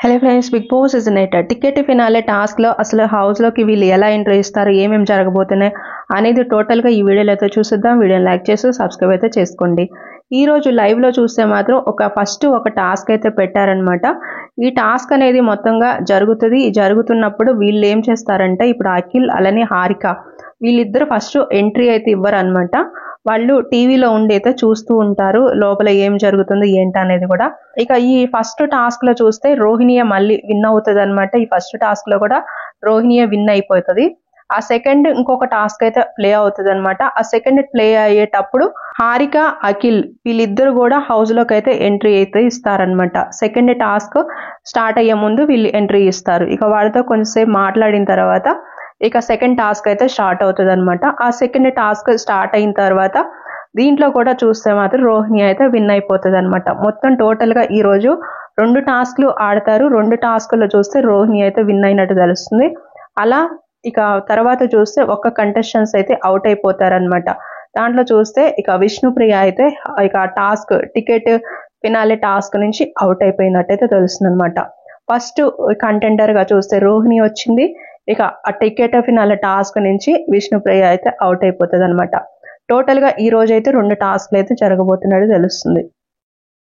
Hello friends, Bigg Boss season 8 ticket finale టాస్క్లో అసలు హౌస్లోకి వీళ్ళు ఎలా ఎంట్రీ ఇస్తారు, ఏమేమి జరగబోతున్నాయి అనేది టోటల్గా ఈ వీడియోలో అయితే చూసిద్దాం. వీడియోని లైక్ చేసి సబ్స్క్రైబ్ అయితే చేసుకోండి. ఈ రోజు లైవ్లో చూస్తే మాత్రం ఫస్ట్ ఒక టాస్క్ అయితే పెట్టారనమాట. ఈ టాస్క్ అనేది మొత్తంగా జరుగుతున్నప్పుడు వీళ్ళు ఏం చేస్తారంటే, ఇప్పుడు అఖిల్ అలానే హారిక వీళ్ళిద్దరు ఫస్ట్ ఎంట్రీ అయితే ఇవ్వరు అనమాట. వాళ్ళు టీవీలో ఉండి అయితే చూస్తూ ఉంటారు లోపల ఏం జరుగుతుంది ఏంటి అనేది కూడా. ఇక ఈ ఫస్ట్ టాస్క్ లో చూస్తే రోహిణియే మళ్ళీ విన్ అవుతుంది అనమాట. ఈ ఫస్ట్ టాస్క్ లో కూడా రోహిణియే విన్ అయిపోతుంది. ఆ సెకండ్ ఇంకొక టాస్క్ అయితే ప్లే అవుతుంది అనమాట. ఆ సెకండ్ ప్లే అయ్యేటప్పుడు హారిక అఖిల్ వీళ్ళిద్దరు కూడా హౌస్ లోకి అయితే ఎంట్రీ అయితే ఇస్తారనమాట. సెకండ్ టాస్క్ స్టార్ట్ అయ్యే ముందు వీళ్ళు ఎంట్రీ ఇస్తారు. ఇక వాళ్ళతో కొంచెంసేపు మాట్లాడిన తర్వాత ఇక సెకండ్ టాస్క్ అయితే స్టార్ట్ అవుతుంది అనమాట. ఆ సెకండ్ టాస్క్ స్టార్ట్ అయిన తర్వాత దీంట్లో కూడా చూస్తే మాత్రం రోహిణి అయితే విన్ అయిపోతుంది అనమాట. మొత్తం టోటల్ గా ఈ రోజు 2 టాస్క్లు ఆడతారు. 2 టాస్క్లో చూస్తే రోహిణి అయితే విన్ అయినట్టు తెలుస్తుంది. అలా ఇక తర్వాత చూస్తే ఒక్క కంటెస్టెంట్స్ అయితే అవుట్ అయిపోతారనమాట. దాంట్లో చూస్తే ఇక విష్ణుప్రియ అయితే ఇక టాస్క్ టికెట్ ఫినాలే టాస్క్ నుంచి అవుట్ అయిపోయినట్టయితే తెలుస్తుంది అనమాట. ఫస్ట్ కంటెండర్ గా చూస్తే రోహిణి వచ్చింది. ఇక ఆ టికెట్ ఫినాలే టాస్క్ నుంచి విష్ణుప్రియ అయితే అవుట్ అయిపోతుంది అనమాట. టోటల్ గా ఈ రోజు అయితే 2 టాస్క్లు అయితే జరగబోతున్నట్టు తెలుస్తుంది.